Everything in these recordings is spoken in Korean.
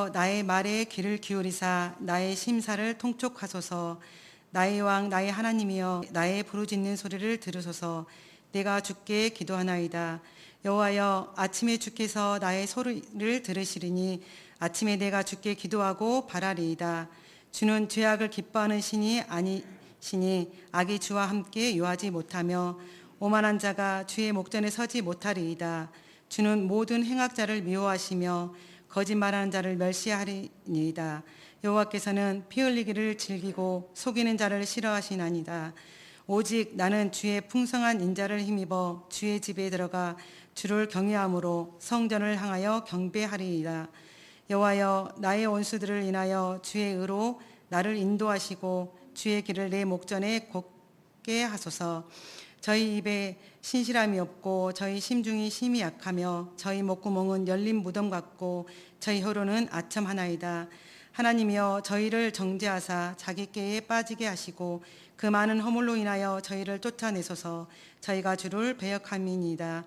여호와여 나의 말에 귀를 기울이사 나의 심사를 통촉하소서. 나의 왕 나의 하나님이여 나의 부르짖는 소리를 들으소서. 내가 주께 기도하나이다. 여호와여 아침에 주께서 나의 소리를 들으시리니 아침에 내가 주께 기도하고 바라리이다. 주는 죄악을 기뻐하는 신이 아니시니 악이 주와 함께 유하지 못하며 오만한 자가 주의 목전에 서지 못하리이다. 주는 모든 행악자를 미워하시며 거짓말하는 자를 멸시하리니이다. 여호와께서는 피 흘리기를 즐기고 속이는 자를 싫어하시나이다. 오직 나는 주의 풍성한 인자를 힘입어 주의 집에 들어가 주를 경외함으로 성전을 향하여 경배하리이다. 여호와여 나의 원수들을 인하여 주의 의로 나를 인도하시고 주의 길을 내 목전에 곱게 하소서. 저희 입에 신실함이 없고 저희 심중이 심히 약하며 저희 목구멍은 열린 무덤 같고 저희 혀로는 아첨하나이다. 하나님이여 저희를 정죄하사 자기 꾀에 빠지게 하시고 그 많은 허물로 인하여 저희를 쫓아내소서. 저희가 주를 배역함이니이다.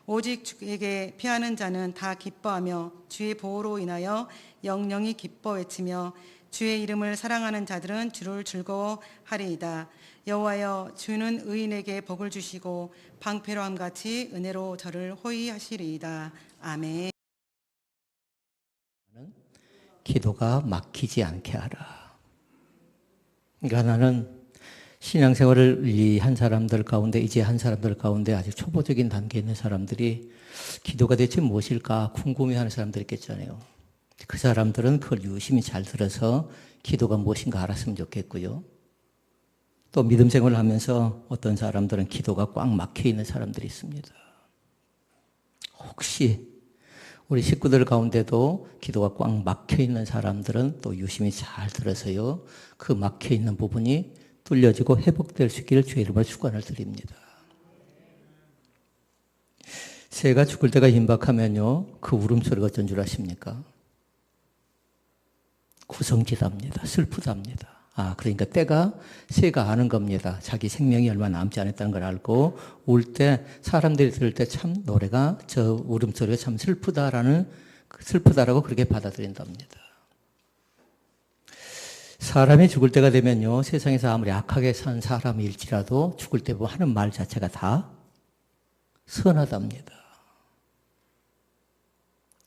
오직 주에게 피하는 자는 다 기뻐하며 주의 보호로 인하여 영영이 기뻐 외치며 주의 이름을 사랑하는 자들은 주를 즐거워하리이다. 여호와여 주는 의인에게 복을 주시고 방패로함 같이 은혜로 저를 호위하시리이다. 아멘. 기도가 막히지 않게 하라. 그러니까 나는 신앙생활을 한 사람들 가운데, 이제 한 사람들 가운데 아직 초보적인 단계에 있는 사람들이 기도가 대체 무엇일까 궁금해하는 사람들이 있겠잖아요. 그 사람들은 그걸 유심히 잘 들어서 기도가 무엇인가 알았으면 좋겠고요. 또 믿음 생활을 하면서 어떤 사람들은 기도가 꽉 막혀 있는 사람들이 있습니다. 혹시 우리 식구들 가운데도 기도가 꽉 막혀 있는 사람들은 또 유심히 잘 들어서요. 그 막혀 있는 부분이 뚫려지고 회복될 수 있기를 주의 이름으로 축원을 드립니다. 새가 죽을 때가 임박하면요. 그 울음소리가 어쩐 줄 아십니까? 구성지답니다. 슬프답니다. 그러니까 때가 새가 아는 겁니다. 자기 생명이 얼마 남지 않았다는 걸 알고 울 때 사람들이 들을 때 참 노래가 저 울음소리가 참 슬프다라고 그렇게 받아들인답니다. 사람이 죽을 때가 되면요. 세상에서 아무리 악하게 산 사람일지라도 죽을 때 보면 하는 말 자체가 다 선하답니다.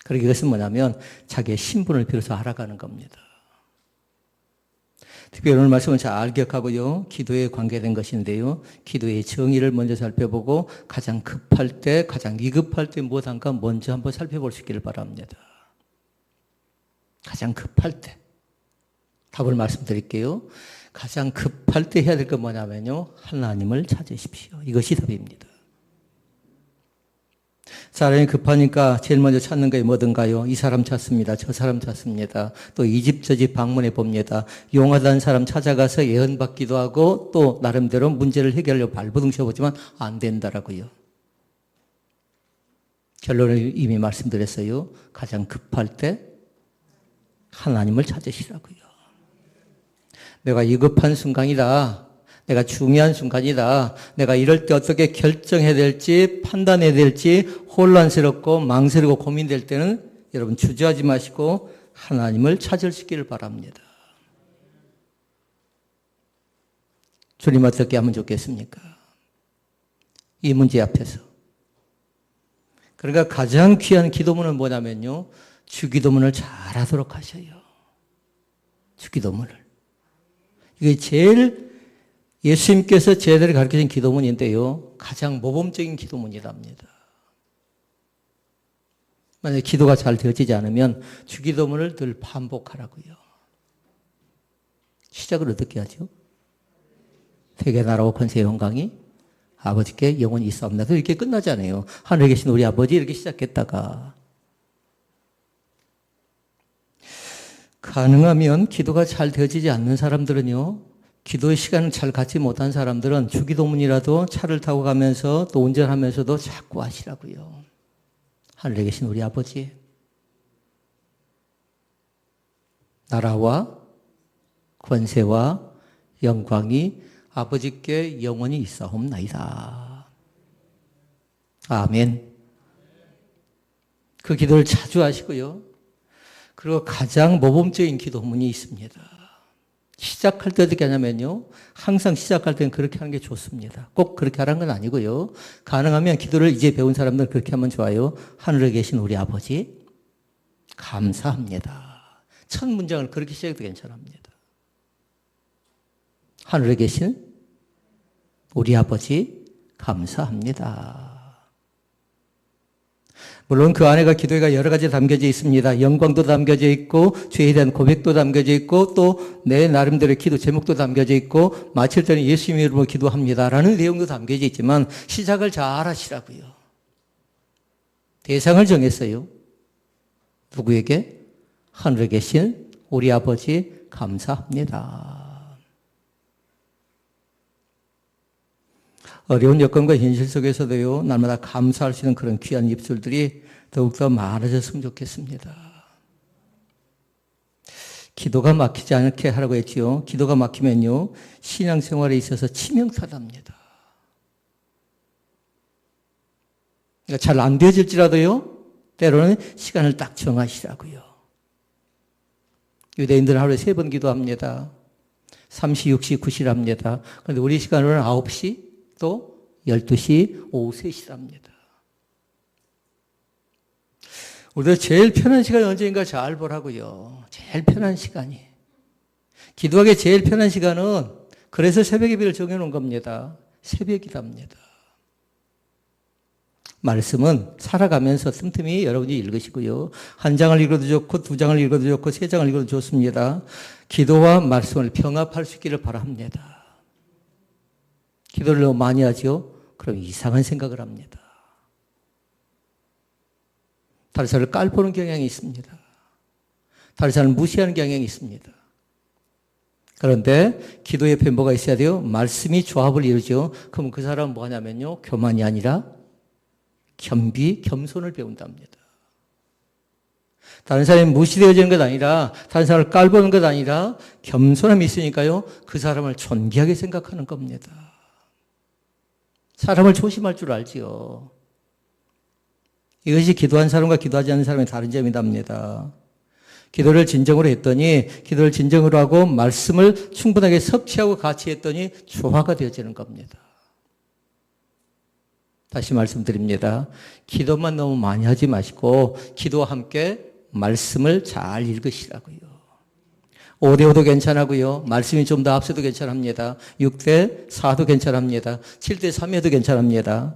그러니까 이것은 뭐냐면 자기의 신분을 비로소 알아가는 겁니다. 특별히 오늘 말씀은 잘 기억하고요. 기도에 관계된 것인데요. 기도의 정의를 먼저 살펴보고 가장 급할 때, 가장 위급할 때 무엇한가 먼저 한번 살펴볼 수 있기를 바랍니다. 가장 급할 때. 답을 말씀드릴게요. 가장 급할 때 해야 될 건 뭐냐면요. 하나님을 찾으십시오. 이것이 답입니다. 사람이 급하니까 제일 먼저 찾는 게 뭐든가요? 이 사람 찾습니다. 저 사람 찾습니다. 또 이 집 저 집 방문해 봅니다. 용하다는 사람 찾아가서 예언받기도 하고 또 나름대로 문제를 해결하려고 발버둥 쳐보지만 안 된다라고요. 결론을 이미 말씀드렸어요. 가장 급할 때 하나님을 찾으시라고요. 내가 위급한 순간이다. 내가 중요한 순간이다. 내가 이럴 때 어떻게 결정해야 될지 판단해야 될지 혼란스럽고 망설이고 고민될 때는 여러분 주저하지 마시고 하나님을 찾으시기를 바랍니다. 주님 어떻게 하면 좋겠습니까? 이 문제 앞에서. 그러니까 가장 귀한 기도문은 뭐냐면요. 주기도문을 잘하도록 하셔요. 주기도문을. 이게 제일 예수님께서 제자들이 가르쳐준 기도문인데요. 가장 모범적인 기도문이랍니다. 만약에 기도가 잘 되어지지 않으면 주기도문을 늘 반복하라고요. 시작을 어떻게 하죠? 세계 나라와 권세 영광이 아버지께 영원히 있사옵나도 이렇게 끝나잖아요. 하늘에 계신 우리 아버지 이렇게 시작했다가 가능하면 기도가 잘 되어지지 않는 사람들은요. 기도의 시간을 잘 갖지 못한 사람들은 주기도문이라도 차를 타고 가면서 또 운전하면서도 자꾸 하시라고요. 하늘에 계신 우리 아버지, 나라와 권세와 영광이 아버지께 영원히 있사옵나이다. 아멘. 그 기도를 자주 하시고요. 그리고 가장 모범적인 기도문이 있습니다. 시작할 때 어떻게 하냐면요. 항상 시작할 때는 그렇게 하는 게 좋습니다. 꼭 그렇게 하라는 건 아니고요. 가능하면 기도를 이제 배운 사람들은 그렇게 하면 좋아요. 하늘에 계신 우리 아버지, 감사합니다. 첫 문장을 그렇게 시작해도 괜찮습니다. 하늘에 계신 우리 아버지, 감사합니다. 물론 그 안에가 기도가 여러 가지 담겨져 있습니다. 영광도 담겨져 있고 죄에 대한 고백도 담겨져 있고 또 내 나름대로의 기도 제목도 담겨져 있고 마칠 때는 예수님 이름으로 기도합니다라는 내용도 담겨져 있지만 시작을 잘 하시라고요. 대상을 정했어요. 누구에게? 하늘에 계신 우리 아버지 감사합니다. 어려운 여건과 현실 속에서도요, 날마다 감사할 수 있는 그런 귀한 입술들이 더욱더 많아졌으면 좋겠습니다. 기도가 막히지 않게 하라고 했지요. 기도가 막히면요, 신앙생활에 있어서 치명타답니다. 그러니까 잘 안 되어질지라도요, 때로는 시간을 딱 정하시라고요. 유대인들은 하루에 3번 기도합니다. 3시, 6시, 9시를 합니다. 그런데 우리 시간으로는 9시, 또 12시, 오후 3시랍니다. 우리가 제일 편한 시간이 언제인가 잘 보라고요. 제일 편한 시간이. 기도하기 제일 편한 시간은 그래서 새벽 예배를 정해놓은 겁니다. 새벽이답니다. 말씀은 살아가면서 틈틈이 여러분이 읽으시고요. 1장을 읽어도 좋고 2장을 읽어도 좋고 3장을 읽어도 좋습니다. 기도와 말씀을 병합할 수 있기를 바랍니다. 기도를 너무 많이 하죠? 그럼 이상한 생각을 합니다. 다른 사람을 깔보는 경향이 있습니다. 다른 사람을 무시하는 경향이 있습니다. 그런데 기도 옆에 뭐가 있어야 돼요? 말씀이 조합을 이루죠. 그럼 그 사람은 뭐 하냐면요. 교만이 아니라 겸비, 겸손을 배운답니다. 다른 사람이 무시되어지는 것 아니라, 다른 사람을 깔보는 것 아니라 겸손함이 있으니까요. 그 사람을 존귀하게 생각하는 겁니다. 사람을 조심할 줄 알지요. 이것이 기도한 사람과 기도하지 않는 사람의 다른 점이답니다. 기도를 진정으로 했더니, 기도를 진정으로 하고 말씀을 충분하게 섭취하고 같이 했더니 조화가 되어지는 겁니다. 다시 말씀드립니다. 기도만 너무 많이 하지 마시고 기도와 함께 말씀을 잘 읽으시라고요. 5대5도 괜찮고요. 말씀이 좀 더 앞서도 괜찮습니다. 6대4도 괜찮습니다. 7대3에도 괜찮습니다.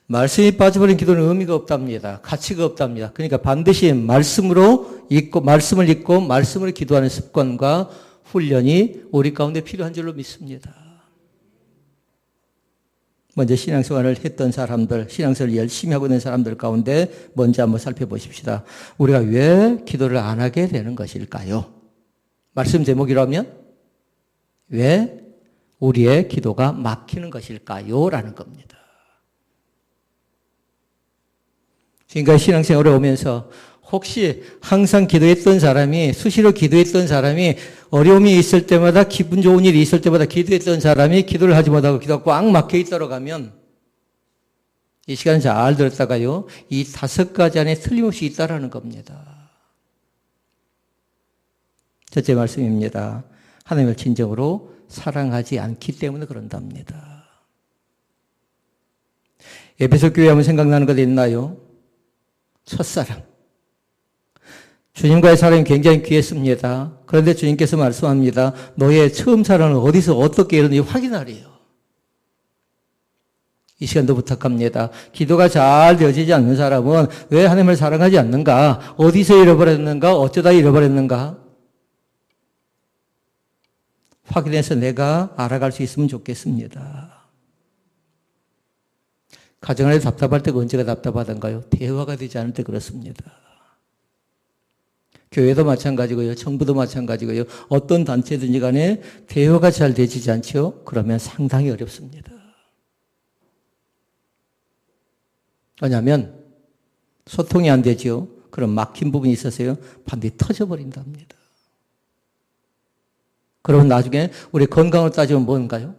말씀이 빠져버린 기도는 의미가 없답니다. 가치가 없답니다. 그러니까 반드시 말씀을 읽고 말씀으로 기도하는 습관과 훈련이 우리 가운데 필요한 줄로 믿습니다. 먼저 신앙생활을 했던 사람들, 신앙생활을 열심히 하고 있는 사람들 가운데 먼저 한번 살펴보십시다. 우리가 왜 기도를 안 하게 되는 것일까요? 말씀 제목이라면 왜 우리의 기도가 막히는 것일까요? 라는 겁니다. 지금까지 신앙생활에 오면서 혹시 항상 기도했던 사람이, 수시로 기도했던 사람이 어려움이 있을 때마다, 기분 좋은 일이 있을 때마다 기도했던 사람이 기도를 하지 못하고 기도가 꽉 막혀 있도록 하면 이 시간을 잘 들었다가요, 이 5가지 안에 틀림없이 있다라는 겁니다. 첫째 말씀입니다. 하나님을 진정으로 사랑하지 않기 때문에 그런답니다. 에베소 교회 하면 생각나는 것 있나요? 첫사랑. 주님과의 사랑이 굉장히 귀했습니다. 그런데 주님께서 말씀합니다. 너의 처음 사랑은 어디서 어떻게 이루는지 확인하래요. 이 시간도 부탁합니다. 기도가 잘 되어지지 않는 사람은 왜 하나님을 사랑하지 않는가? 어디서 잃어버렸는가? 어쩌다 잃어버렸는가? 확인해서 내가 알아갈 수 있으면 좋겠습니다. 가정안에 답답할 때가 언제가 답답하던가요? 대화가 되지 않을 때 그렇습니다. 교회도 마찬가지고요. 정부도 마찬가지고요. 어떤 단체든지 간에 대화가 잘 되지 않죠? 그러면 상당히 어렵습니다. 왜냐하면 소통이 안 되죠. 그럼 막힌 부분이 있어서요. 반드시 터져버린답니다. 그러면 나중에 우리 건강을 따지면 뭔가요?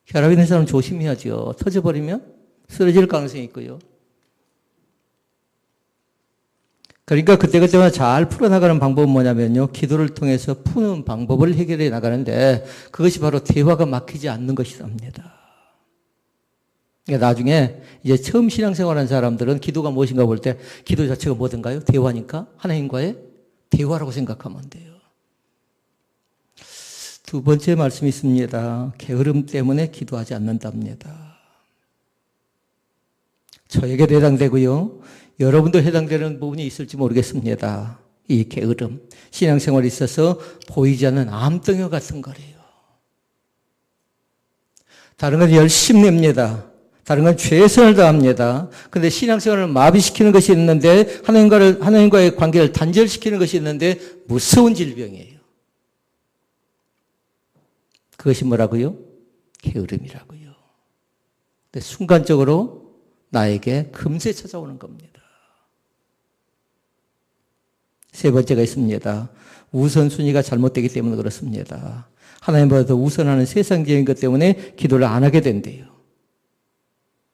혈압 있는 사람 조심해야죠. 터져버리면 쓰러질 가능성이 있고요. 그러니까 그때그때마다 잘 풀어나가는 방법은 뭐냐면요. 기도를 통해서 푸는 방법을 해결해 나가는데 그것이 바로 대화가 막히지 않는 것이랍니다. 그러니까 나중에 이제 처음 신앙생활한 사람들은 기도가 무엇인가 볼 때 기도 자체가 뭐든가요? 대화니까 하나님과의 대화라고 생각하면 돼요. 두 번째 말씀이 있습니다. 게으름 때문에 기도하지 않는답니다. 저에게도 해당되고요. 여러분도 해당되는 부분이 있을지 모르겠습니다. 이 게으름. 신앙생활에 있어서 보이지 않는 암덩이 같은 거래요. 다른 건 열심히 냅니다. 다른 건 최선을 다합니다. 그런데 신앙생활을 마비시키는 것이 있는데 하나님과의 관계를 단절시키는 것이 있는데 무서운 질병이에요. 그것이 뭐라고요? 게으름이라고요. 근데 순간적으로 나에게 금세 찾아오는 겁니다. 세 번째가 있습니다. 우선순위가 잘못되기 때문에 그렇습니다. 하나님보다 더 우선하는 세상적인 것 때문에 기도를 안 하게 된대요.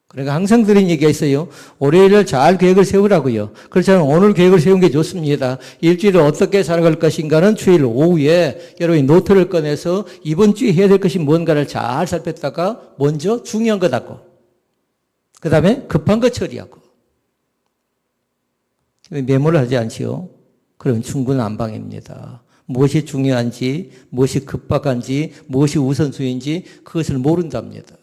그러니까 항상 드린 얘기가 있어요. 월요일을 잘 계획을 세우라고요. 그렇지만 오늘 계획을 세운 게 좋습니다. 일주일을 어떻게 살아갈 것인가는 주일 오후에 여러분이 노트를 꺼내서 이번 주에 해야 될 것이 뭔가를 잘 살폈다가 먼저 중요한 것 하고 그 다음에 급한 거 처리하고 메모를 하지 않지요. 그러면 충분한 안방입니다. 무엇이 중요한지, 무엇이 급박한지, 무엇이 우선순위인지 그것을 모른답니다.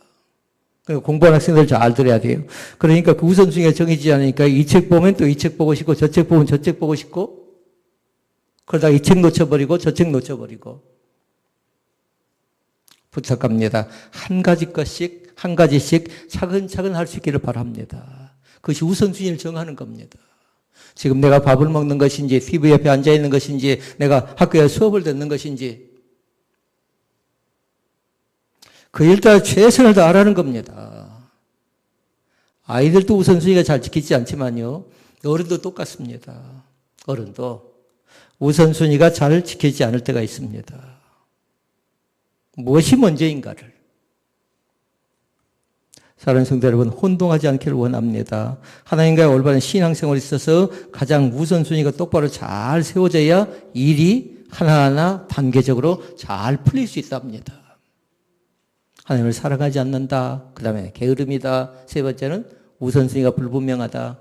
공부하는 학생들 잘 들어야 돼요. 그러니까 그 우선순위가 정해지지 않으니까 이 책 보면 또 이 책 보고 싶고 저 책 보면 저 책 보고 싶고 그러다가 이 책 놓쳐버리고 저 책 놓쳐버리고 부탁합니다. 한 가지 것씩 한 가지씩 차근차근 할 수 있기를 바랍니다. 그것이 우선순위를 정하는 겁니다. 지금 내가 밥을 먹는 것인지 TV 옆에 앉아있는 것인지 내가 학교에 수업을 듣는 것인지 그 일 따라 최선을 다하라는 겁니다. 아이들도 우선순위가 잘 지키지 않지만요. 어른도 똑같습니다. 어른도 우선순위가 잘 지키지 않을 때가 있습니다. 무엇이 먼저인가를. 사랑하는 성도 여러분, 혼동하지 않기를 원합니다. 하나님과의 올바른 신앙생활에 있어서 가장 우선순위가 똑바로 잘 세워져야 일이 하나하나 단계적으로 잘 풀릴 수 있답니다. 하나님을 사랑하지 않는다. 그 다음에 게으름이다. 세 번째는 우선순위가 불분명하다.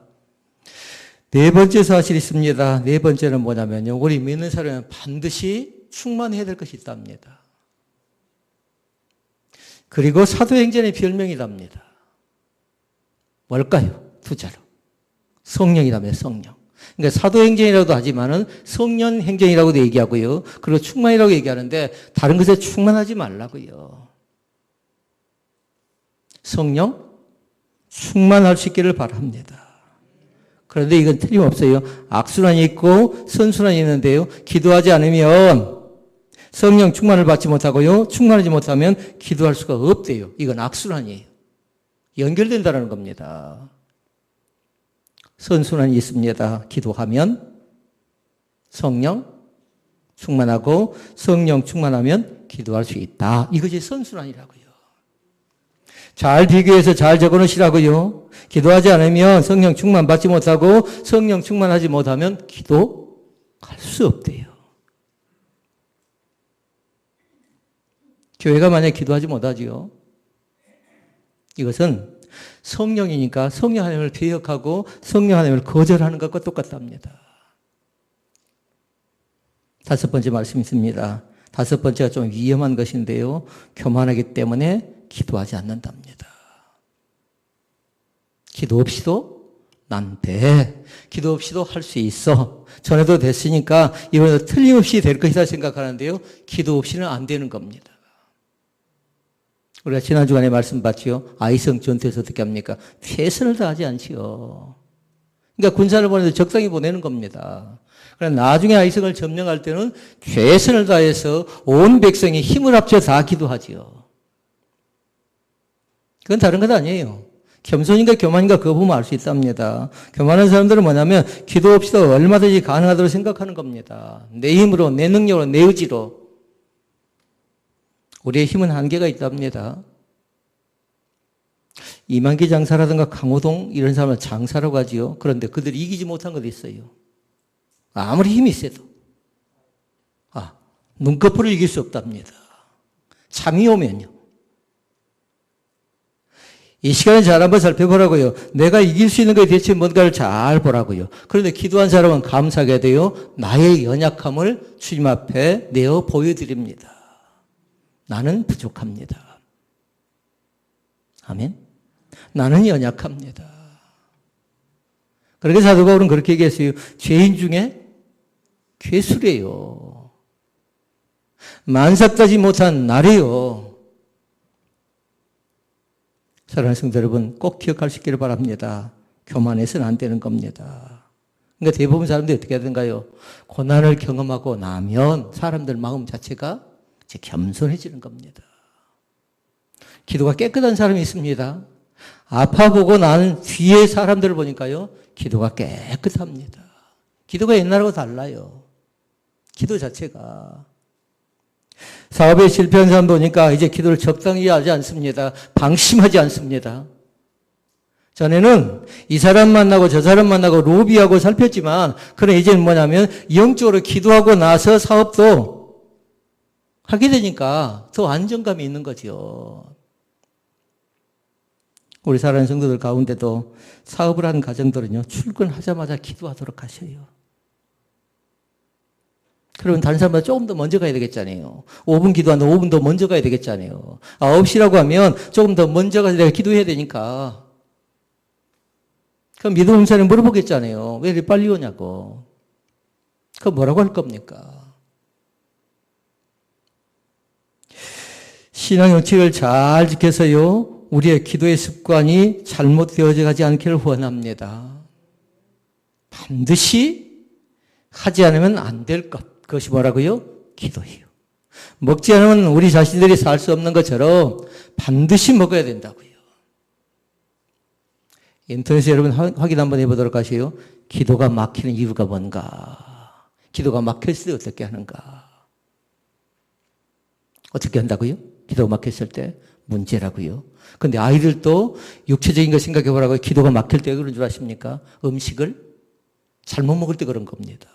네 번째 사실이 있습니다. 네 번째는 뭐냐면요. 우리 믿는 사람은 반드시 충만해야 될 것이 있답니다. 그리고 사도행전의 별명이랍니다. 뭘까요? 두 자로. 성령이라며 성령. 그러니까 사도행전이라고도 하지만은 성령행전이라고도 얘기하고요. 그리고 충만이라고 얘기하는데 다른 것에 충만하지 말라고요. 성령 충만할 수 있기를 바랍니다. 그런데 이건 틀림없어요. 악순환이 있고 선순환이 있는데요. 기도하지 않으면 성령 충만을 받지 못하고요. 충만하지 못하면 기도할 수가 없대요. 이건 악순환이에요. 연결된다는 겁니다. 선순환이 있습니다. 기도하면 성령 충만하고 성령 충만하면 기도할 수 있다. 이것이 선순환이라고요. 잘 비교해서 잘 적어놓으시라고요. 기도하지 않으면 성령 충만 받지 못하고 성령 충만하지 못하면 기도할 수 없대요. 교회가 만약에 기도하지 못하지요. 이것은 성령이니까 성령 하나님을 배역하고 성령 하나님을 거절하는 것과 똑같답니다. 다섯 번째 말씀이 있습니다. 다섯 번째가 좀 위험한 것인데요. 교만하기 때문에 기도하지 않는답니다. 기도 없이도 난 돼. 기도 없이도 할 수 있어. 전에도 됐으니까 이번에도 틀림없이 될 것이다 생각하는데요. 기도 없이는 안 되는 겁니다. 우리가 지난 주간에 말씀 봤지요. 아이성 전투에서 어떻게 합니까? 최선을 다하지 않지요. 그러니까 군사를 보내도 적당히 보내는 겁니다. 그러나 나중에 아이성을 점령할 때는 최선을 다해서 온 백성이 힘을 합쳐 다 기도하지요. 그건 다른 것 아니에요. 겸손인가 교만인가 그거 보면 알 수 있답니다. 교만한 사람들은 뭐냐면 기도 없이도 얼마든지 가능하다고 생각하는 겁니다. 내 힘으로, 내 능력으로, 내 의지로. 우리의 힘은 한계가 있답니다. 이만기 장사라든가 강호동 이런 사람은 장사라고 하지요. 그런데 그들이 이기지 못한 것도 있어요. 아무리 힘이 세도. 눈꺼풀을 이길 수 없답니다. 잠이 오면요. 이 시간에 잘 한번 살펴보라고요. 내가 이길 수 있는 것이 대체 뭔가를 잘 보라고요. 그런데 기도한 사람은 감사하게 돼요. 나의 연약함을 주님 앞에 내어 보여드립니다. 나는 부족합니다. 아멘. 나는 연약합니다. 그렇게 사도 바울은 그렇게 얘기했어요. 죄인 중에 괴수래요. 만삭하지 못한 나래요. 사랑하는 성도 여러분, 꼭 기억할 수 있기를 바랍니다. 교만해서는 안 되는 겁니다. 그러니까 대부분 사람들이 어떻게 하던가요? 고난을 경험하고 나면 사람들 마음 자체가 이제 겸손해지는 겁니다. 기도가 깨끗한 사람이 있습니다. 아파보고 난 뒤에 사람들을 보니까요, 기도가 깨끗합니다. 기도가 옛날하고 달라요. 기도 자체가. 사업에 실패한 사람 보니까 이제 기도를 적당히 하지 않습니다. 방심하지 않습니다. 전에는 이 사람 만나고 저 사람 만나고 로비하고 살폈지만, 그래 이제는 뭐냐면 영적으로 기도하고 나서 사업도 하게 되니까 더 안정감이 있는 거죠. 우리 사랑하는 성도들 가운데도 사업을 하는 가정들은요, 출근하자마자 기도하도록 하셔요. 그러면 다른 사람보다 조금 더 먼저 가야 되겠잖아요. 5분 기도하는데 5분 더 먼저 가야 되겠잖아요. 9시라고 하면 조금 더 먼저 가서 내가 기도해야 되니까. 그럼 믿음 사람이 물어보겠잖아요. 왜 이렇게 빨리 오냐고. 그럼 뭐라고 할 겁니까? 신앙 원칙을 잘 지켜서요, 우리의 기도의 습관이 잘못되어져 가지 않기를 원합니다. 반드시 하지 않으면 안 될 것. 그것이 뭐라고요? 기도예요. 먹지 않으면 우리 자신들이 살 수 없는 것처럼 반드시 먹어야 된다고요. 인터넷에 여러분 확인 한번 해보도록 하세요. 기도가 막히는 이유가 뭔가? 기도가 막혔을 때 어떻게 하는가? 어떻게 한다고요? 기도가 막혔을 때 문제라고요. 그런데 아이들도 육체적인 거 생각해 보라고요. 기도가 막힐 때 왜 그런 줄 아십니까? 음식을 잘못 먹을 때 그런 겁니다.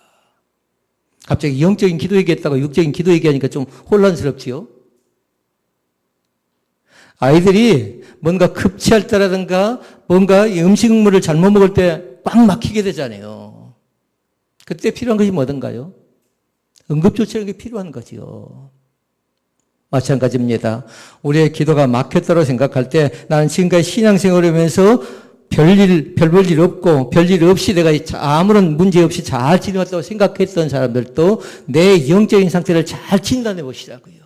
갑자기 영적인 기도 얘기했다가 육적인 기도 얘기하니까 좀 혼란스럽지요? 아이들이 뭔가 급체할 때라든가 뭔가 음식물을 잘못 먹을 때 꽉 막히게 되잖아요. 그때 필요한 것이 뭐든가요? 응급조치라는 게 필요한 거지요. 마찬가지입니다. 우리의 기도가 막혔다고 생각할 때 나는 지금까지 신앙생활을 하면서 별볼 없고, 별일 없이 내가 아무런 문제 없이 잘 지내왔다고 생각했던 사람들도 내 영적인 상태를 잘 진단해 보시라고요.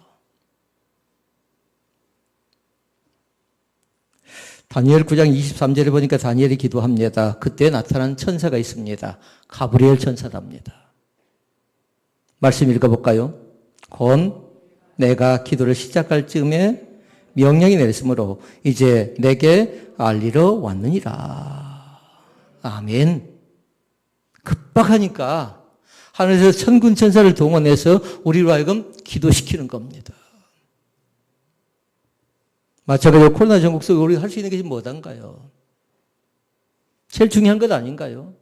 다니엘 9장 23절에 보니까 다니엘이 기도합니다. 그때 나타난 천사가 있습니다. 가브리엘 천사답니다. 말씀 읽어볼까요? 곧 내가 기도를 시작할 즈음에 명령이 내렸으므로 이제 내게 알리러 왔느니라. 아멘. 급박하니까 하늘에서 천군 천사를 동원해서 우리로 하여금 기도시키는 겁니다. 마찬가지로 코로나 전국 속에 우리가 할 수 있는 것이 뭐단가요? 제일 중요한 것 아닌가요?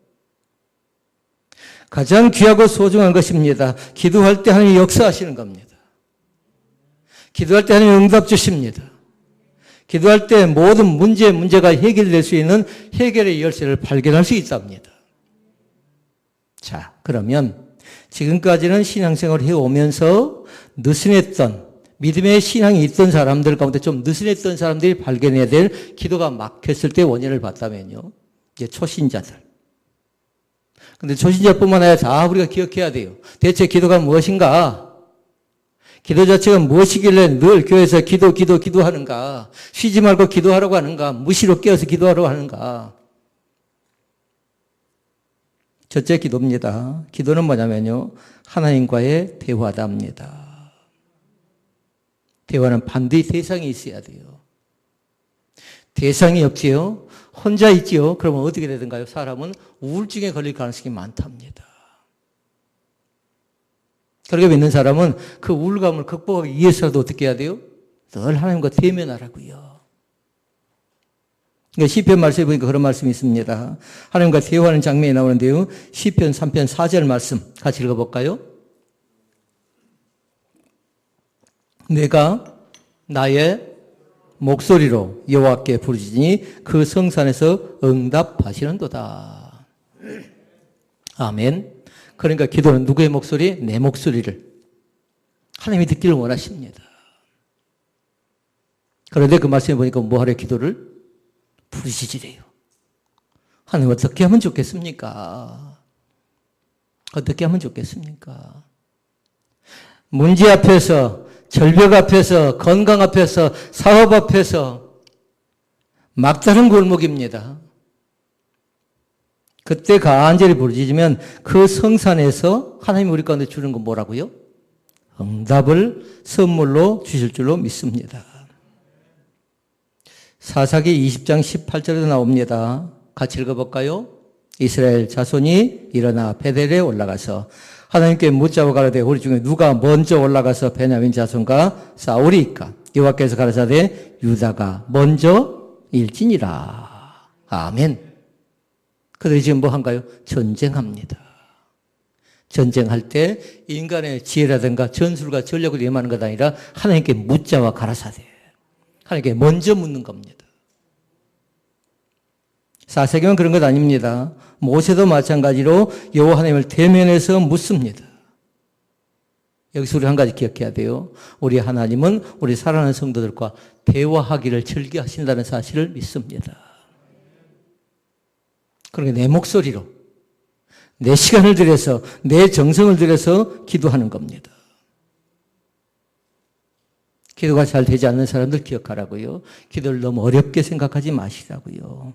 가장 귀하고 소중한 것입니다. 기도할 때 하나님이 역사하시는 겁니다. 기도할 때 하나님이 응답 주십니다. 기도할 때 모든 문제가 해결될 수 있는 해결의 열쇠를 발견할 수 있답니다. 자, 그러면 지금까지는 신앙생활을 해오면서 느슨했던, 믿음의 신앙이 있던 사람들 가운데 좀 느슨했던 사람들이 발견해야 될 기도가 막혔을 때 원인을 봤다면요, 이제 초신자들. 근데 초신자뿐만 아니라 다 우리가 기억해야 돼요. 대체 기도가 무엇인가? 기도 자체가 무엇이길래 늘 교회에서 기도하는가? 쉬지 말고 기도하라고 하는가? 무시로 깨어서 기도하라고 하는가? 첫째 기도입니다. 기도는 뭐냐면요, 하나님과의 대화답니다. 대화는 반드시 대상이 있어야 돼요. 대상이 없지요? 혼자 있지요? 그러면 어떻게 되든가요? 사람은 우울증에 걸릴 가능성이 많답니다. 그렇게 믿는 사람은 그 우울감을 극복하기 위해서라도 어떻게 해야 돼요? 늘 하나님과 대면하라고요. 그러니까 시편 말씀에 보니까 그런 말씀이 있습니다. 하나님과 대화하는 장면이 나오는데요. 시편 3편 4절 말씀 같이 읽어볼까요? 내가 나의 목소리로 여호와께 부르짖으니 그 성산에서 응답하시는도다. 아멘. 그러니까 기도는 누구의 목소리? 내 목소리를 하나님이 듣기를 원하십니다. 그런데 그 말씀에 보니까 뭐 하래? 기도를 부르짖으래요. 하나님 어떻게 하면 좋겠습니까? 어떻게 하면 좋겠습니까? 문제 앞에서, 절벽 앞에서, 건강 앞에서, 사업 앞에서 막다른 골목입니다. 그때 간절히 부르짖으면 그 성산에서 하나님이 우리 가운데 주는 건 뭐라고요? 응답을 선물로 주실 줄로 믿습니다. 사사기 20장 18절에도 나옵니다. 같이 읽어볼까요? 이스라엘 자손이 일어나 베델에 올라가서 하나님께 묻자고 가라되 우리 중에 누가 먼저 올라가서 베냐민 자손과 싸우리이까? 여호와께서 가라사대 유다가 먼저 일진이라. 아멘. 그들이 지금 뭐 한가요? 전쟁합니다. 전쟁할 때 인간의 지혜라든가 전술과 전략을 임하는 것 아니라 하나님께 묻자와 가라사대. 하나님께 먼저 묻는 겁니다. 사세경은 그런 것 아닙니다. 모세도 마찬가지로 여호와 하나님을 대면해서 묻습니다. 여기서 우리 한 가지 기억해야 돼요. 우리 하나님은 우리 사랑하는 성도들과 대화하기를 즐겨하신다는 사실을 믿습니다. 그러니까 내 목소리로, 내 시간을 들여서, 내 정성을 들여서 기도하는 겁니다. 기도가 잘 되지 않는 사람들 기억하라고요. 기도를 너무 어렵게 생각하지 마시라고요.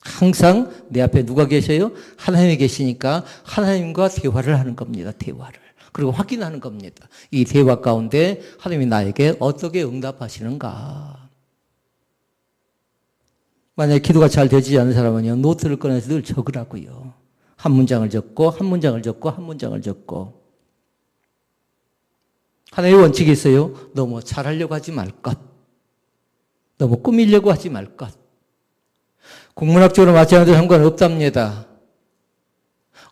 항상 내 앞에 누가 계셔요? 하나님이 계시니까 하나님과 대화를 하는 겁니다. 대화를. 그리고 확인하는 겁니다. 이 대화 가운데 하나님이 나에게 어떻게 응답하시는가. 만약에 기도가 잘 되지 않는 사람은요, 노트를 꺼내서 늘 적으라고요. 한 문장을 적고, 한 문장을 적고, 한 문장을 적고. 하나의 원칙이 있어요. 너무 잘하려고 하지 말 것. 너무 꾸미려고 하지 말 것. 국문학적으로 마찬가지로 상관없답니다.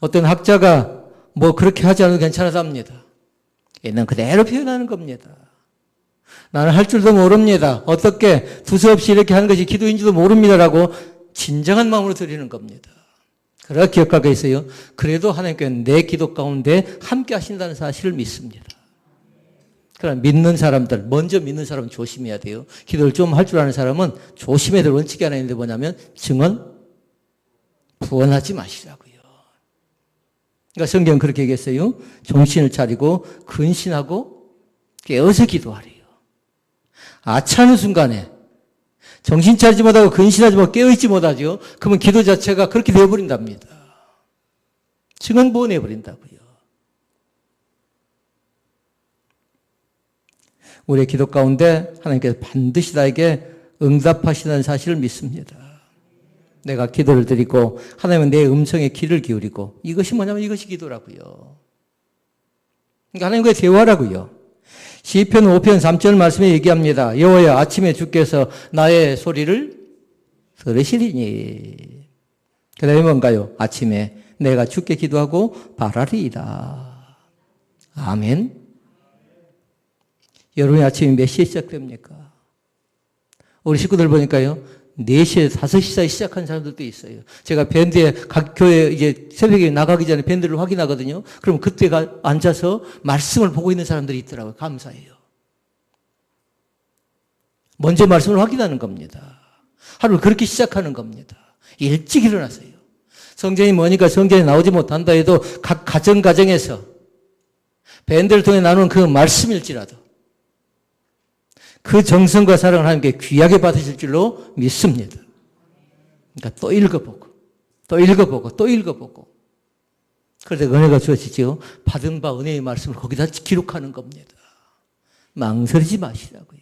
어떤 학자가 뭐 그렇게 하지 않아도 괜찮았답니다. 있는 그대로 표현하는 겁니다. 나는 할 줄도 모릅니다. 어떻게 두서없이 이렇게 하는 것이 기도인지도 모릅니다라고 진정한 마음으로 드리는 겁니다. 그래야 기억하게 있어요. 그래도 하나님께는 내 기도 가운데 함께 하신다는 사실을 믿습니다. 그러나 믿는 사람들, 먼저 믿는 사람은 조심해야 돼요. 기도를 좀 할 줄 아는 사람은 조심해야 될 원칙이 하나 있는데 뭐냐면 증언 부언하지 마시라고요. 그러니까 성경은 그렇게 얘기했어요. 정신을 차리고 근신하고 깨어서 기도하래요. 아차하는 순간에 정신 차리지 못하고 근신하지 못하고 깨어있지 못하죠. 그러면 기도 자체가 그렇게 되어버린답니다. 증언 부언해버린다고요. 우리의 기도 가운데 하나님께서 반드시 나에게 응답하시는 사실을 믿습니다. 내가 기도를 드리고 하나님은 내 음성에 귀를 기울이고 이것이 뭐냐면 이것이 기도라고요. 그러니까 하나님과의 대화라고요. 시편 5편 3절 말씀에 얘기합니다. 여호와여 아침에 주께서 나의 소리를 들으시리니. 그 다음에 뭔가요? 아침에 내가 주께 기도하고 바라리이다. 아멘. 여러분의 아침이 몇 시에 시작됩니까? 우리 식구들 보니까요, 4시에, 5시 사이 시작한 사람들도 있어요. 제가 밴드에 각 교회 이제 새벽에 나가기 전에 밴드를 확인하거든요. 그럼 그때가 앉아서 말씀을 보고 있는 사람들이 있더라고요. 감사해요. 먼저 말씀을 확인하는 겁니다. 하루를 그렇게 시작하는 겁니다. 일찍 일어나세요. 성전이 뭐니까 성전에 나오지 못한다 해도 각 가정에서 밴드를 통해 나누는 그 말씀일지라도 그 정성과 사랑을 하나님께 귀하게 받으실 줄로 믿습니다. 그러니까 또 읽어보고, 또 읽어보고, 또 읽어보고. 그래서 은혜가 주어지죠. 받은 바 은혜의 말씀을 거기다 기록하는 겁니다. 망설이지 마시라고요.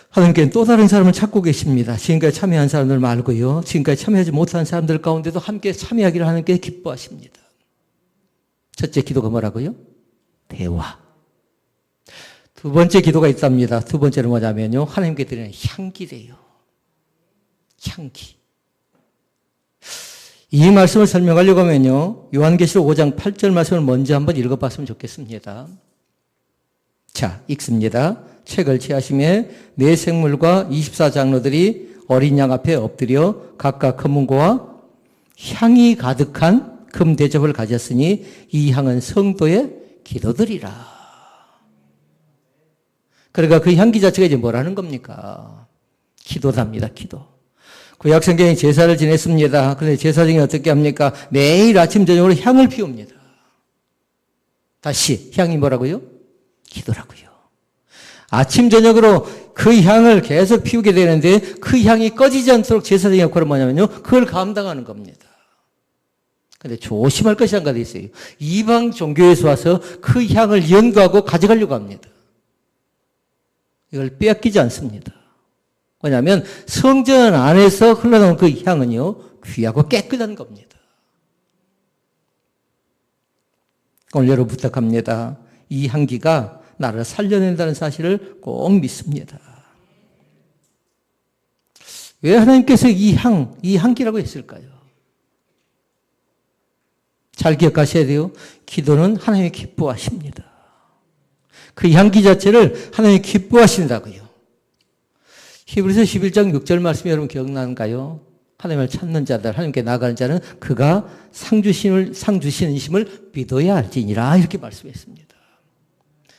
하나님께는 또 다른 사람을 찾고 계십니다. 지금까지 참여한 사람들 말고요. 지금까지 참여하지 못한 사람들 가운데도 함께 참여하기를 하나님께 기뻐하십니다. 첫째 기도가 뭐라고요? 대화. 두 번째 기도가 있답니다. 두 번째는 뭐냐면요. 하나님께 드리는 향기래요. 향기. 이 말씀을 설명하려고 하면요, 요한계시록 5장 8절 말씀을 먼저 한번 읽어봤으면 좋겠습니다. 자, 읽습니다. 책을 취하심에 네 생물과 24장로들이 어린 양 앞에 엎드려 각각 금은고와 향이 가득한 금 대접을 가졌으니 이 향은 성도의 기도들이라. 그러니까 그 향기 자체가 이제 뭐라는 겁니까? 기도답니다, 기도. 구약 성경에 제사를 지냈습니다. 그런데 제사 중에 어떻게 합니까? 매일 아침 저녁으로 향을 피웁니다. 다시 향이 뭐라고요? 기도라고요. 아침 저녁으로 그 향을 계속 피우게 되는데 그 향이 꺼지지 않도록 제사장의 역할은 뭐냐면요, 그걸 감당하는 겁니다. 근데 조심할 것이 한 가지 있어요. 이방 종교에서 와서 그 향을 연구하고 가져가려고 합니다. 이걸 빼앗기지 않습니다. 왜냐하면 성전 안에서 흘러나온 그 향은요, 귀하고 깨끗한 겁니다. 오늘 여러분 부탁합니다. 이 향기가 나를 살려낸다는 사실을 꼭 믿습니다. 왜 하나님께서 이 향기라고 했을까요? 잘 기억하셔야 돼요. 기도는 하나님이 기뻐하십니다. 그 향기 자체를 하나님이 기뻐하신다고요. 히브리서 11장 6절 말씀이 여러분 기억나는가요? 하나님을 찾는 자들, 하나님께 나가는 자는 그가 상 주시는 심을 믿어야 할지니라, 이렇게 말씀했습니다.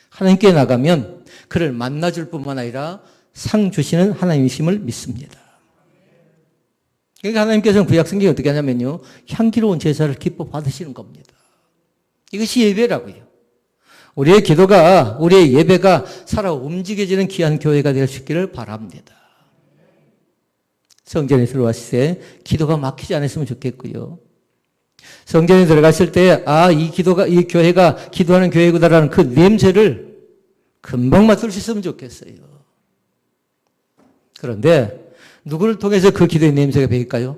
하나님께 나가면 그를 만나줄 뿐만 아니라 상 주시는 하나님이심을 믿습니다. 그러니까 하나님께서는 구약성경에 어떻게 하냐면요, 향기로운 제사를 기뻐 받으시는 겁니다. 이것이 예배라고요. 우리의 기도가, 우리의 예배가 살아 움직여지는 귀한 교회가 될 수 있기를 바랍니다. 성전에 들어왔을 때 기도가 막히지 않았으면 좋겠고요. 성전에 들어갔을 때, 이 교회가 기도하는 교회구나라는 그 냄새를 금방 맡을 수 있으면 좋겠어요. 그런데 누구를 통해서 그 기도의 냄새가 배일까요?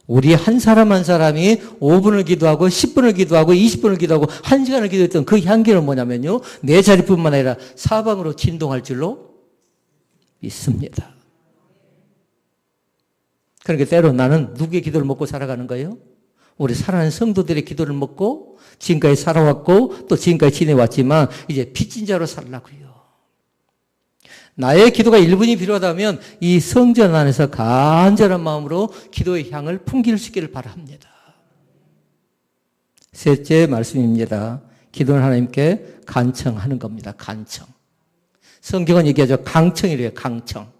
우리 한 사람 한 사람이 5분을 기도하고 10분을 기도하고 20분을 기도하고 1시간을 기도했던 그 향기는 뭐냐면요, 내 자리뿐만 아니라 사방으로 진동할 줄로 믿습니다. 그러니까 때로 나는 누구의 기도를 먹고 살아가는 거예요? 우리 사랑하는 성도들의 기도를 먹고 지금까지 살아왔고 또 지금까지 지내왔지만 이제 빚진 자로 살라고요. 나의 기도가 1분이 필요하다면 이 성전 안에서 간절한 마음으로 기도의 향을 풍길 수 있기를 바랍니다. 셋째 말씀입니다. 기도는 하나님께 간청하는 겁니다. 간청. 성경은 얘기하죠. 강청이래요. 강청.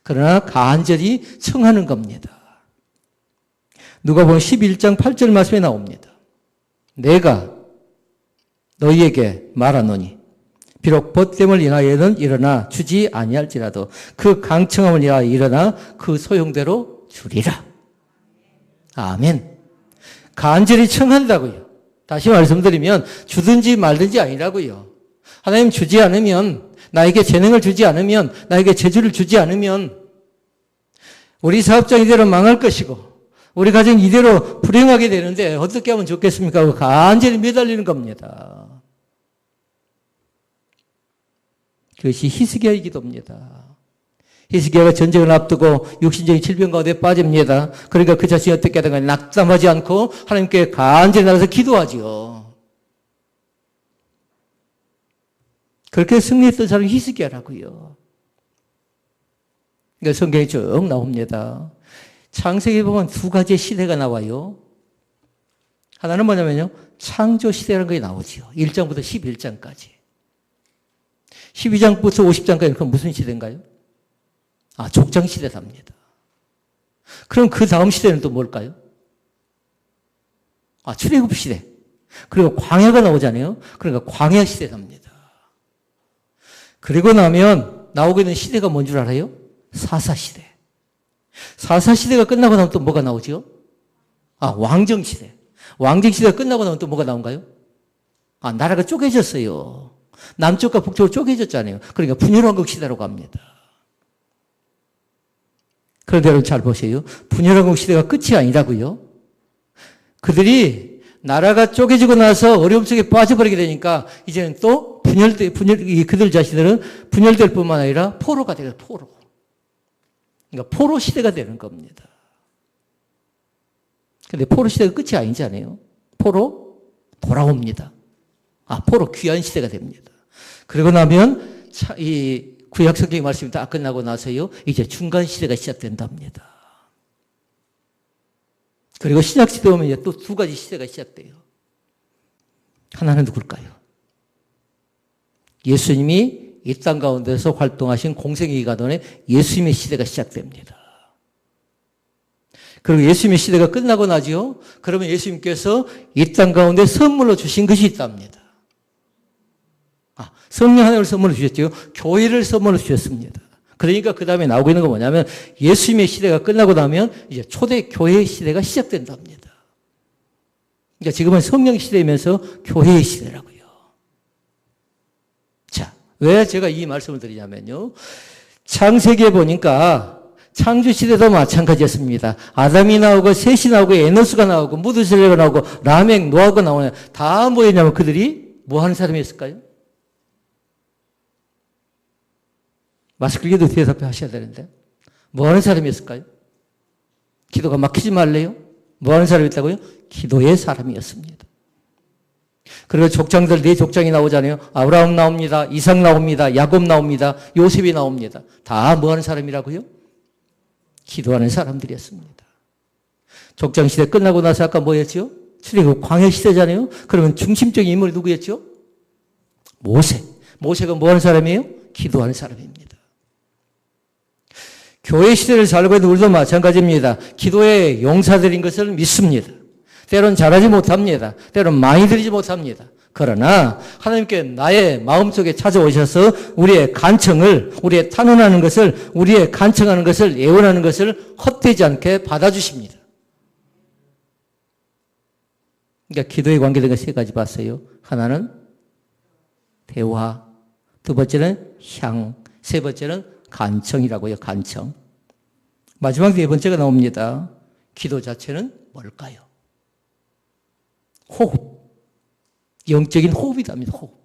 그러나 간절히 청하는 겁니다. 누가복음 11장 8절 말씀에 나옵니다. 내가 너희에게 말하노니 비록 벗됨을 인하여는 일어나 주지 아니할지라도 그 강청함을 인하여 일어나 그 소용대로 주리라. 아멘. 간절히 청한다고요. 다시 말씀드리면 주든지 말든지 아니라고요. 하나님 주지 않으면, 나에게 재능을 주지 않으면, 나에게 재주를 주지 않으면 우리 사업장 이대로 망할 것이고 우리 가정 이대로 불행하게 되는데 어떻게 하면 좋겠습니까? 간절히 매달리는 겁니다. 그것이 히스기야의 기도입니다. 히스기야가 전쟁을 앞두고 육신적인 질병 가운데 빠집니다. 그러니까 그 자신이 어떻게 하든가 낙담하지 않고 하나님께 간절히 나가서 기도하죠. 그렇게 승리했던 사람이 히스기야라고요. 그러니까 성경에 쭉 나옵니다. 창세기에 보면 두 가지의 시대가 나와요. 하나는 뭐냐면요, 창조 시대라는 게 나오죠. 1장부터 11장까지. 12장부터 50장까지 그건 무슨 시대인가요? 족장 시대답니다. 그럼 그 다음 시대는 또 뭘까요? 출애굽 시대. 그리고 광야가 나오잖아요. 그러니까 광야 시대답니다. 그리고 나면 나오게 된 시대가 뭔 줄 알아요? 사사 시대. 사사 시대가 끝나고 나면 또 뭐가 나오죠? 왕정 시대. 왕정 시대가 끝나고 나면 또 뭐가 나온가요? 나라가 쪼개졌어요. 남쪽과 북쪽으로 쪼개졌잖아요. 그러니까 분열왕국 시대라고 합니다. 그런데 여러분 잘 보세요. 분열왕국 시대가 끝이 아니라고요. 그들이 나라가 쪼개지고 나서 어려움 속에 빠져버리게 되니까 이제는 또 그들 자신들은 분열될 뿐만 아니라 포로가 되요, 포로. 그러니까 포로 시대가 되는 겁니다. 근데 포로 시대가 끝이 아니잖아요. 포로 돌아옵니다. 포로 귀한 시대가 됩니다. 그러고 나면 이 구약 성경의 말씀이 다 끝나고 나서요, 이제 중간 시대가 시작된답니다. 그리고 신약 시대 오면 이제 또 두 가지 시대가 시작돼요. 하나는 누굴까요? 예수님이 이 땅 가운데서 활동하신 공생의 기간에 예수님의 시대가 시작됩니다. 그리고 예수님의 시대가 끝나고 나죠. 그러면 예수님께서 이 땅 가운데 선물로 주신 것이 있답니다. 성령 하나님을 선물로 주셨죠. 교회를 선물로 주셨습니다. 그러니까 그 다음에 나오고 있는 건 뭐냐면 예수님의 시대가 끝나고 나면 이제 초대 교회의 시대가 시작된답니다. 그러니까 지금은 성령 시대이면서 교회의 시대라고요. 자, 왜 제가 이 말씀을 드리냐면요. 창세기에 보니까 창조 시대도 마찬가지였습니다. 아담이 나오고 셋이 나오고 에노스가 나오고 무드셀레가 나오고 라멕, 노아가 나오냐. 다 뭐였냐면 그들이 뭐 하는 사람이었을까요? 마스크 끼도 대답하셔야 되는데 뭐 하는 사람이었을까요? 기도가 막히지 말래요? 뭐 하는 사람이었다고요? 기도의 사람이었습니다. 그리고 족장들 네 족장이 나오잖아요. 아브라함 나옵니다. 이삭 나옵니다. 야곱 나옵니다. 요셉이 나옵니다. 다 뭐 하는 사람이라고요? 기도하는 사람들이었습니다. 족장 시대 끝나고 나서 아까 뭐였죠? 출애굽 광야 시대잖아요. 그러면 중심적인 인물이 누구였죠? 모세. 모세가 뭐 하는 사람이에요? 기도하는 사람입니다. 교회 시대를 살고 있는 우리도 마찬가지입니다. 기도의 용사들인 것을 믿습니다. 때론 잘하지 못합니다. 때론 많이 드리지 못합니다. 그러나 하나님께 나의 마음속에 찾아오셔서 우리의 간청을, 우리의 탄원하는 것을, 우리의 간청하는 것을, 예언하는 것을 헛되지 않게 받아주십니다. 그러니까 기도에 관계된 것 세 가지 봤어요. 하나는 대화, 두 번째는 향, 세 번째는 간청이라고요. 간청. 마지막 네 번째가 나옵니다. 기도 자체는 뭘까요? 호흡. 영적인 호흡이답니다. 호흡.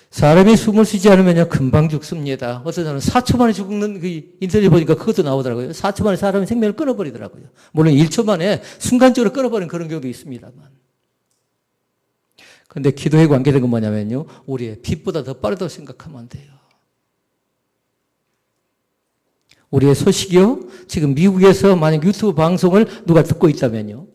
사람이 숨을 쉬지 않으면 금방 죽습니다. 어떤 사람은 4초 만에 죽는 그 인터넷 보니까 그것도 나오더라고요. 4초 만에 사람의 생명을 끊어버리더라고요. 물론 1초 만에 순간적으로 끊어버리는 그런 경우도 있습니다만. 그런데 기도에 관계된 건 뭐냐면요. 우리의 빛보다 더 빠르다고 생각하면 안 돼요. 우리의 소식이요. 지금 미국에서 만약 유튜브 방송을 누가 듣고 있다면요.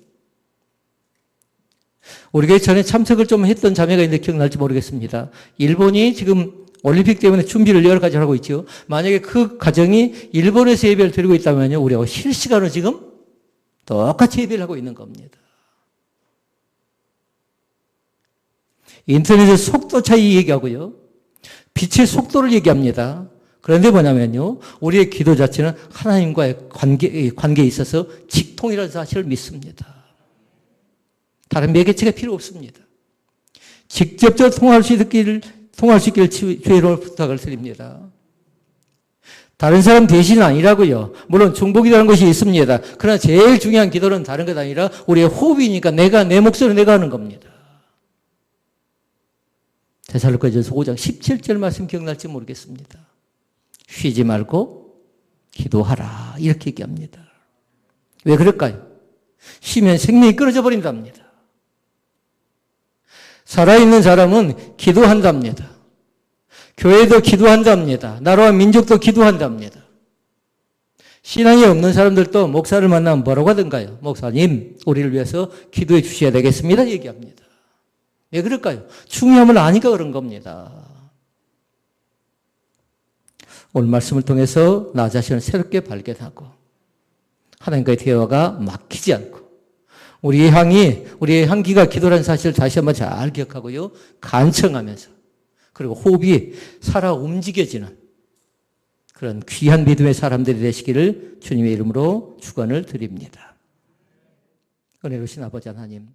우리 교회 전에 참석을 좀 했던 자매가 있는데 기억날지 모르겠습니다. 일본이 지금 올림픽 때문에 준비를 여러 가지 하고 있죠. 만약에 그 가정이 일본에서 예배를 드리고 있다면요. 우리하고 실시간으로 지금 똑같이 예배를 하고 있는 겁니다. 인터넷의 속도 차이 얘기하고요. 빛의 속도를 얘기합니다. 그런데 뭐냐면요. 우리의 기도 자체는 하나님과의 관계에 있어서 직통이라는 사실을 믿습니다. 다른 매개체가 필요 없습니다. 직접적으로 통할 수 있기를 주의로 부탁을 드립니다. 다른 사람 대신은 아니라고요. 물론 중복이라는 것이 있습니다. 그러나 제일 중요한 기도는 다른 것 아니라 우리의 호흡이니까 내 목소리를 내가 하는 겁니다. 데살로니가전서 5장 17절 말씀 기억날지 모르겠습니다. 쉬지 말고 기도하라 이렇게 얘기합니다. 왜 그럴까요? 쉬면 생명이 끊어져 버린답니다. 살아있는 사람은 기도한답니다. 교회도 기도한답니다. 나라와 민족도 기도한답니다. 신앙이 없는 사람들도 목사를 만나면 뭐라고 하던가요? 목사님, 우리를 위해서 기도해 주셔야 되겠습니다. 얘기합니다. 왜 그럴까요? 중요함을 아니까 그런 겁니다. 오늘 말씀을 통해서 나 자신을 새롭게 발견하고 하나님과의 대화가 막히지 않고 우리의 향기가 기도라는 사실을 다시 한번 잘 기억하고요. 간청하면서 그리고 호흡이 살아 움직여지는 그런 귀한 믿음의 사람들이 되시기를 주님의 이름으로 축원을 드립니다. 은혜로우신 아버지 하나님.